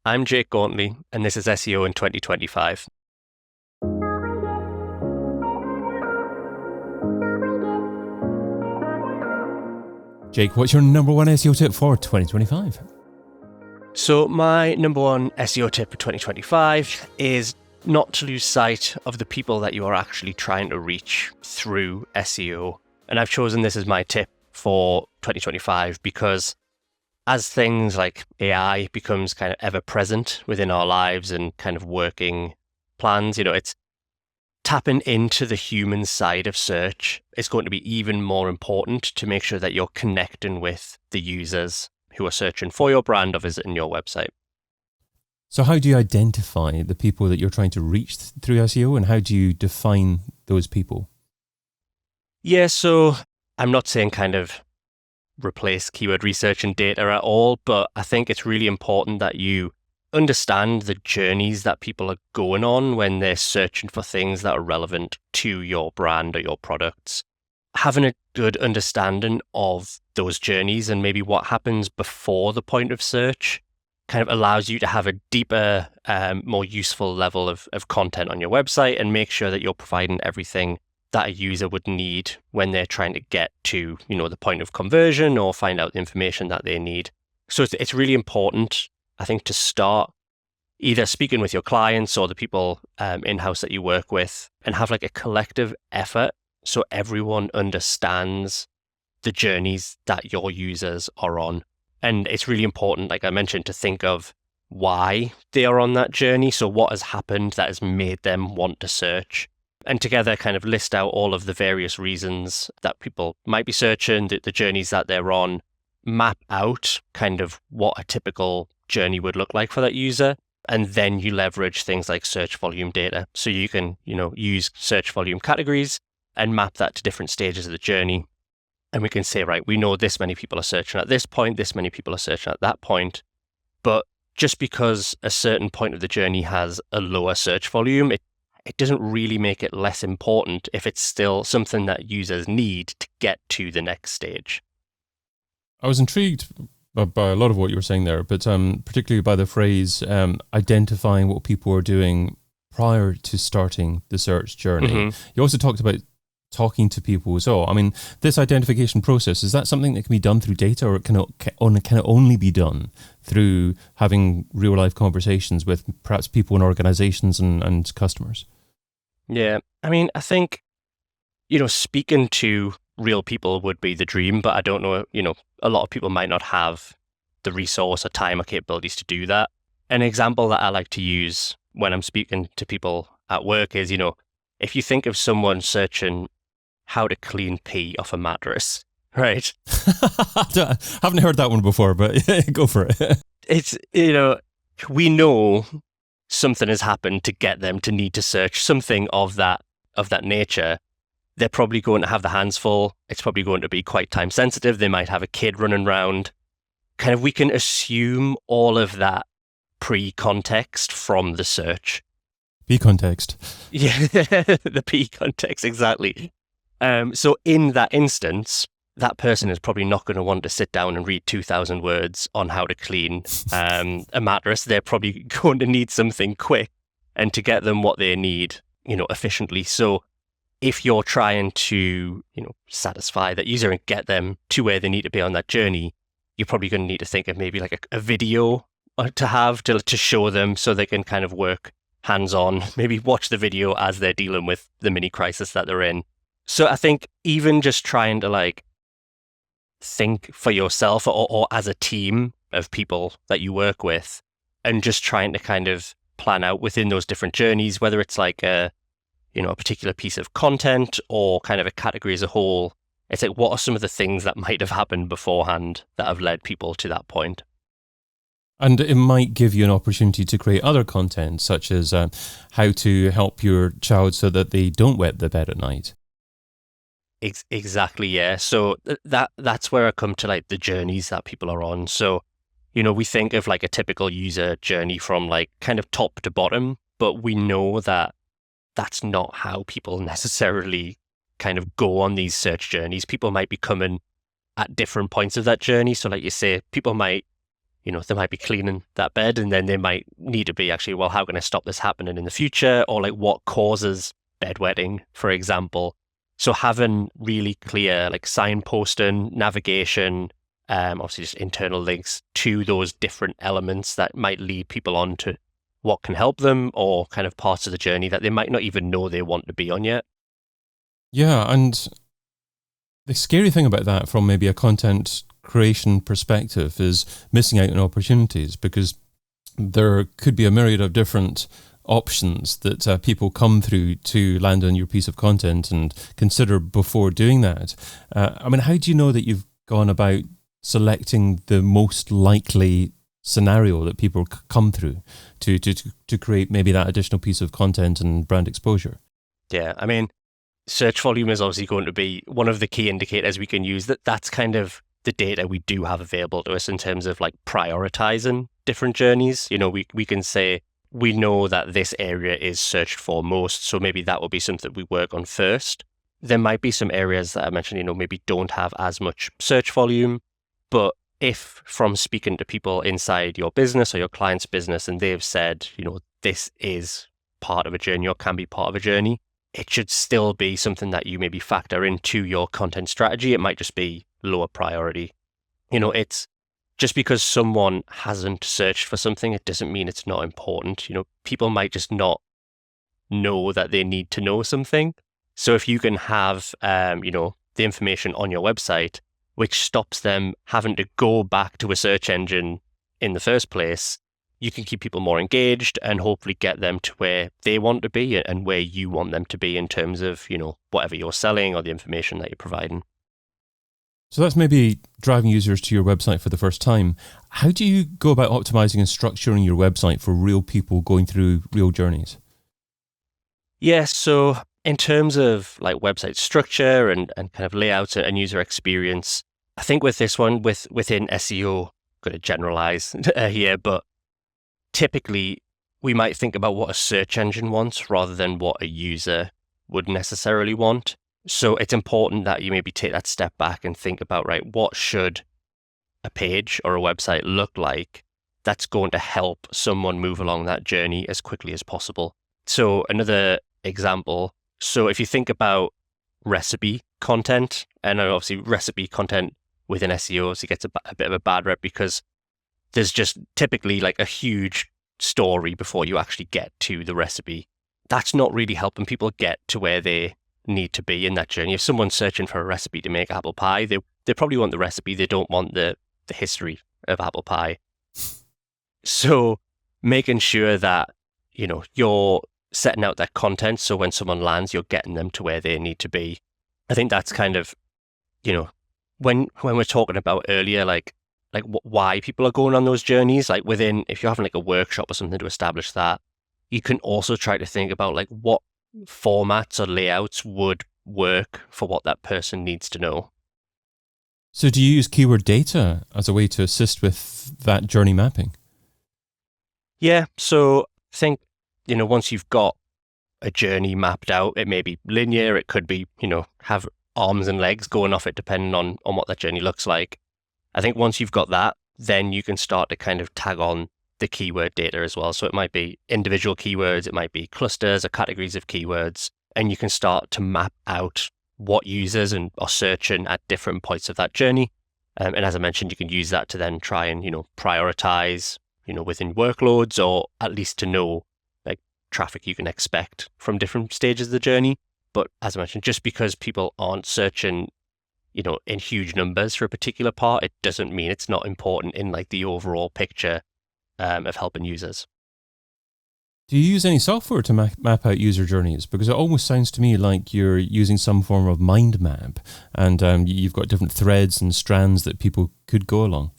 I'm Jake Gauntley, and this is SEO in 2025. Jake, what's your number one SEO tip for 2025? So my number one SEO tip for 2025 is not to lose sight of the people that you are actually trying to reach through SEO. And I've chosen this as my tip for 2025 because as things like AI becomes kind of ever present within our lives and kind of working plans, it's tapping into the human side of search is going to be even more important to make sure that you're connecting with the users who are searching for your brand or visiting your website. So how do you identify the people that you're trying to reach through SEO, and how do you define those people? Yeah, so I'm not saying kind of replace keyword research and data at all, but I think it's really important that you understand the journeys that people are going on when they're searching for things that are relevant to your brand or your products. Having a good understanding of those journeys and maybe what happens before the point of search kind of allows you to have a deeper, more useful level of content on your website and make sure that you're providing everything that a user would need when they're trying to get to, the point of conversion or find out the information that they need. So it's really important, I think, to start either speaking with your clients or the people in-house that you work with and have like a collective effort so everyone understands the journeys that your users are on. And it's really important, like I mentioned, to think of why they are on that journey. So what has happened that has made them want to search? And together kind of list out all of the various reasons that people might be searching, the journeys that they're on, map out kind of what a typical journey would look like for that user. And then you leverage things like search volume data. So you can, use search volume categories and map that to different stages of the journey. And we can say, right, we know this many people are searching at this point, this many people are searching at that point. But just because a certain point of the journey has a lower search volume, it doesn't really make it less important if it's still something that users need to get to the next stage. I was intrigued by a lot of what you were saying there, but particularly by the phrase identifying what people are doing prior to starting the search journey. Mm-hmm. You also talked about talking to people as well. I mean, this identification process, is that something that can be done through data, or can it only be done through having real life conversations with perhaps people in organizations and customers? Yeah, I mean, I think, speaking to real people would be the dream, but I don't know, a lot of people might not have the resource or time or capabilities to do that. An example that I like to use when I'm speaking to people at work is, if you think of someone searching how to clean pee off a mattress, right? I haven't heard that one before, but go for it. It's, we know something has happened to get them to need to search something of that nature. They're probably going to have the hands full. It's probably going to be quite time sensitive. They might have a kid running around. Kind of, we can assume all of that pre-context from the search. P-context. Yeah, the P-context, exactly. So in that instance, that person is probably not going to want to sit down and read 2,000 words on how to clean a mattress. They're probably going to need something quick and to get them what they need, efficiently. So if you're trying to, satisfy that user and get them to where they need to be on that journey, you're probably going to need to think of maybe like a video to have to show them so they can kind of work hands-on, maybe watch the video as they're dealing with the mini crisis that they're in. So I think even just trying to think for yourself or as a team of people that you work with and just trying to kind of plan out within those different journeys, whether it's like a particular piece of content or kind of a category as a whole. It's like, what are some of the things that might have happened beforehand that have led people to that point? And it might give you an opportunity to create other content, such as how to help your child so that they don't wet the bed at night. Exactly, yeah. So that's where I come to the journeys that people are on. So, we think of a typical user journey from kind of top to bottom, but we know that that's not how people necessarily kind of go on these search journeys. People might be coming at different points of that journey. So like you say, people might, they might be cleaning that bed, and then they might need to be actually, well, how can I stop this happening in the future? Or like what causes bedwetting, for example. So having really clear like signposting, navigation, obviously just internal links to those different elements that might lead people on to what can help them, or kind of parts of the journey that they might not even know they want to be on yet. Yeah, and the scary thing about that from maybe a content creation perspective is missing out on opportunities, because there could be a myriad of different options that people come through to land on your piece of content and consider before doing that. I mean, how do you know that you've gone about selecting the most likely scenario that people come through to create maybe that additional piece of content and brand exposure? Yeah, I mean, search volume is obviously going to be one of the key indicators we can use. That's kind of the data we do have available to us in terms of like prioritizing different journeys. We can say we know that this area is searched for most, so maybe that will be something we work on first. There might be some areas that I mentioned, maybe don't have as much search volume, but if from speaking to people inside your business or your client's business and they've said, this is part of a journey or can be part of a journey, it should still be something that you maybe factor into your content strategy. It might just be lower priority. It's just because someone hasn't searched for something, it doesn't mean it's not important. People might just not know that they need to know something. So if you can have, the information on your website, which stops them having to go back to a search engine in the first place, you can keep people more engaged and hopefully get them to where they want to be and where you want them to be in terms of, whatever you're selling or the information that you're providing. So that's maybe driving users to your website for the first time. How do you go about optimizing and structuring your website for real people going through real journeys? Yeah, so in terms of like website structure and kind of layout and user experience, I think with this one, within SEO, I'm going to generalize here, but typically we might think about what a search engine wants rather than what a user would necessarily want. So it's important that you maybe take that step back and think about, right, what should a page or a website look like that's going to help someone move along that journey as quickly as possible. So another example, so if you think about recipe content, and obviously recipe content within SEO obviously gets a bit of a bad rep because there's just typically like a huge story before you actually get to the recipe. That's not really helping people get to where they need to be in that journey. If someone's searching for a recipe to make apple pie, they probably want the recipe. They don't want the history of apple pie. So making sure that, you're setting out that content so when someone lands, you're getting them to where they need to be. I think that's kind of, when we're talking about earlier, like why people are going on those journeys, like if you're having like a workshop or something to establish that, you can also try to think about like what formats or layouts would work for what that person needs to know. So do you use keyword data as a way to assist with that journey mapping? Yeah, so I think, once you've got a journey mapped out, it may be linear, it could be, have arms and legs going off it depending on what that journey looks like. I think once you've got that, then you can start to kind of tag on the keyword data as well. So it might be individual keywords, it might be clusters or categories of keywords, and you can start to map out what users are searching at different points of that journey. And as I mentioned, you can use that to then try and, prioritize, within workloads, or at least to know like traffic you can expect from different stages of the journey. But as I mentioned, just because people aren't searching, in huge numbers for a particular part, it doesn't mean it's not important in like the overall picture of helping users. Do you use any software to map out user journeys? Because it almost sounds to me like you're using some form of mind map, and you've got different threads and strands that people could go along.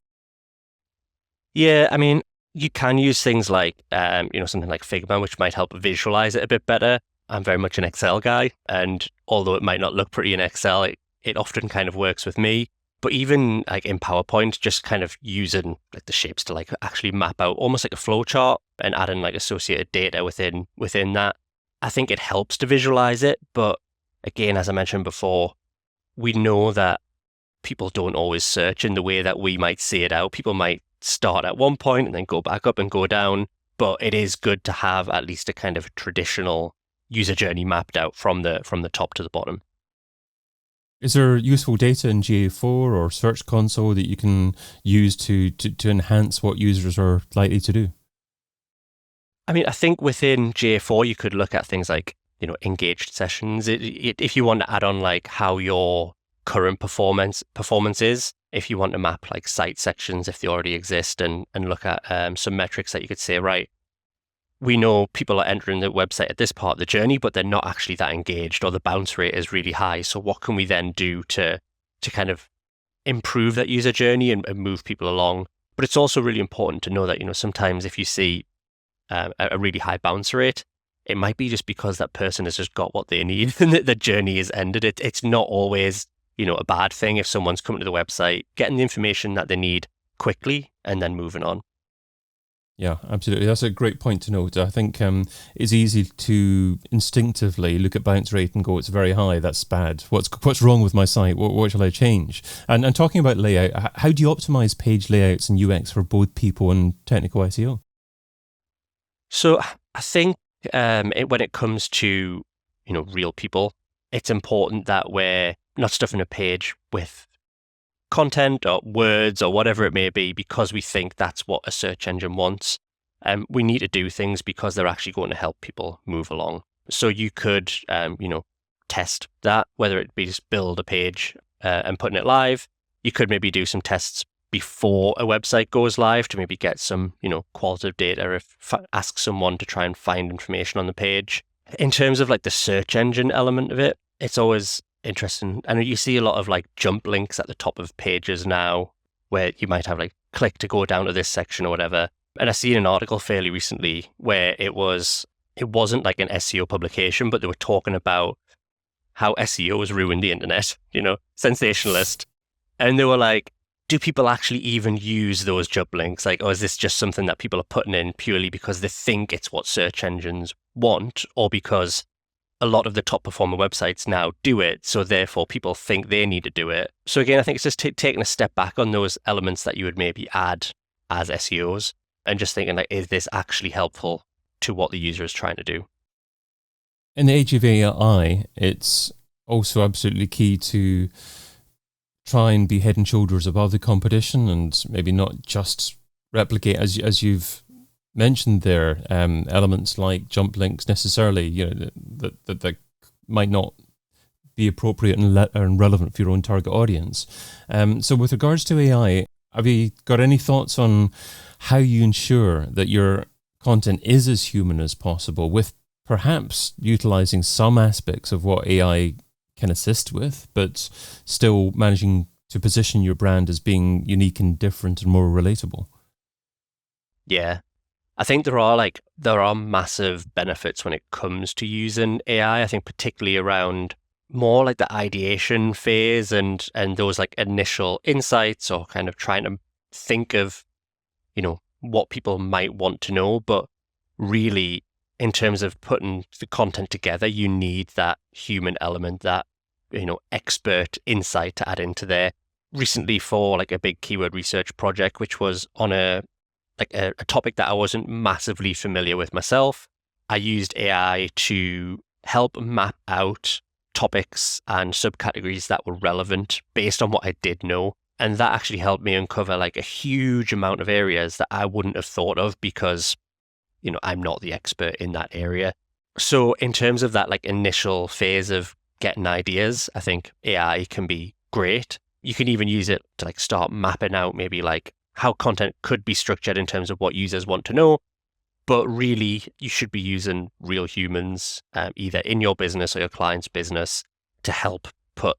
Yeah, I mean, you can use things like, something like Figma, which might help visualize it a bit better. I'm very much an Excel guy, and although it might not look pretty in Excel, it often kind of works with me. But even like in PowerPoint, just kind of using like the shapes to like actually map out almost like a flow chart and adding like associated data within that, I think it helps to visualize it. But again, as I mentioned before, we know that people don't always search in the way that we might see it out. People might start at one point and then go back up and go down. But it is good to have at least a kind of traditional user journey mapped out from the top to the bottom. Is there useful data in GA4 or Search Console that you can use to enhance what users are likely to do? I mean, I think within GA4, you could look at things like, engaged sessions. If you want to add on like how your current performance is, if you want to map like site sections, if they already exist, and look at some metrics that you could say, right, we know people are entering the website at this part of the journey, but they're not actually that engaged, or the bounce rate is really high. So what can we then do to kind of improve that user journey and move people along? But it's also really important to know that, sometimes if you see a really high bounce rate, it might be just because that person has just got what they need and the journey is ended. It's not always, a bad thing if someone's coming to the website, getting the information that they need quickly and then moving on. Yeah, absolutely. That's a great point to note. I think it's easy to instinctively look at bounce rate and go, it's very high, that's bad. What's wrong with my site? What shall I change? And talking about layout, how do you optimize page layouts and UX for both people and technical SEO? So I think when it comes to, real people, it's important that we're not stuffing a page with content or words or whatever it may be because we think that's what a search engine wants. We need to do things because they're actually going to help people move along. So you could, test that, whether it be just build a page and putting it live. You could maybe do some tests before a website goes live to maybe get some, qualitative data, ask someone to try and find information on the page. In terms of like the search engine element of it, it's always interesting. And you see a lot of like jump links at the top of pages now where you might have like click to go down to this section or whatever. And I seen an article fairly recently where it wasn't like an SEO publication, but they were talking about how SEO has ruined the internet, sensationalist. And they were like, do people actually even use those jump links? Like, or is this just something that people are putting in purely because they think it's what search engines want, or because a lot of the top performer websites now do it, so therefore people think they need to do it? So again, I think it's just taking a step back on those elements that you would maybe add as SEOs and just thinking like, is this actually helpful to what the user is trying to do? In the age of AI, it's also absolutely key to try and be head and shoulders above the competition and maybe not just replicate, as you've mentioned there, elements like jump links necessarily, that might not be appropriate and relevant for your own target audience. So with regards to AI, have you got any thoughts on how you ensure that your content is as human as possible, with perhaps utilizing some aspects of what AI can assist with, but still managing to position your brand as being unique and different and more relatable? Yeah. I think there are massive benefits when it comes to using AI. I think particularly around more like the ideation phase and those like initial insights, or kind of trying to think of, what people might want to know. But really, in terms of putting the content together, you need that human element, that, expert insight to add into there. Recently, for like a big keyword research project, which was on a topic that I wasn't massively familiar with myself, I used AI to help map out topics and subcategories that were relevant based on what I did know. And that actually helped me uncover like a huge amount of areas that I wouldn't have thought of because, I'm not the expert in that area. So in terms of that like initial phase of getting ideas, I think AI can be great. You can even use it to like start mapping out maybe like how content could be structured in terms of what users want to know. But really, you should be using real humans, either in your business or your client's business, to help put,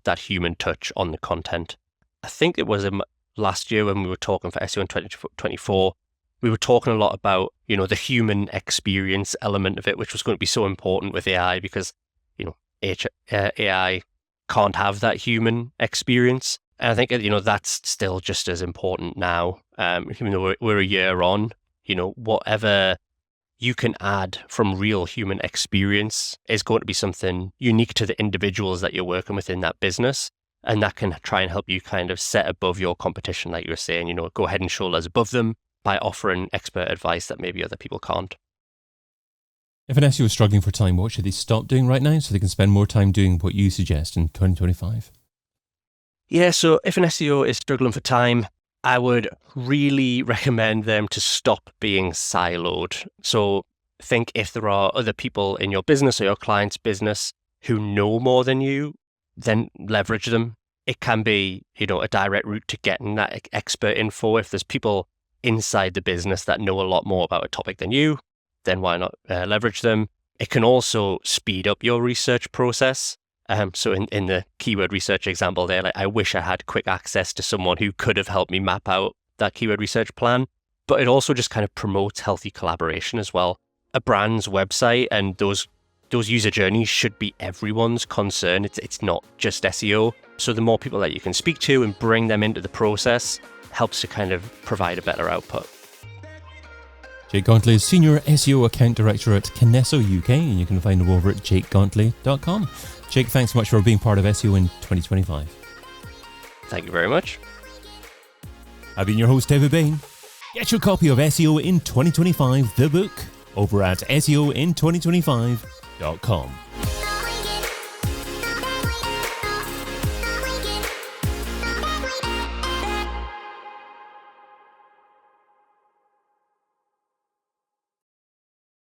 that human touch on the content. I think it was last year when we were talking for SEO in 2024, we were talking a lot about, the human experience element of it, which was going to be so important with AI because, AI can't have that human experience. And I think, that's still just as important now, even though we're a year on. Whatever you can add from real human experience is going to be something unique to the individuals that you're working with in that business. And that can try and help you kind of set above your competition, like you were saying, go head and shoulders above them by offering expert advice that maybe other people can't. If an SEO is struggling for time, what should they stop doing right now so they can spend more time doing what you suggest in 2025? Yeah, so if an SEO is struggling for time, I would really recommend them to stop being siloed. So think if there are other people in your business or your client's business who know more than you, then leverage them. It can be, a direct route to getting that expert info. If there's people inside the business that know a lot more about a topic than you, then why not leverage them? It can also speed up your research process. So in the keyword research example there, I wish I had quick access to someone who could have helped me map out that keyword research plan. But it also just kind of promotes healthy collaboration as well. A brand's website and those user journeys should be everyone's concern. It's not just SEO. So the more people that you can speak to and bring them into the process helps to kind of provide a better output. Jake Gauntley is Senior SEO Account Director at KINESSO UK, and you can find him over at jakegauntley.com. Jake, thanks so much for being part of SEO in 2025. Thank you very much. I've been your host, David Bain. Get your copy of SEO in 2025, the book, over at SEOin2025.com.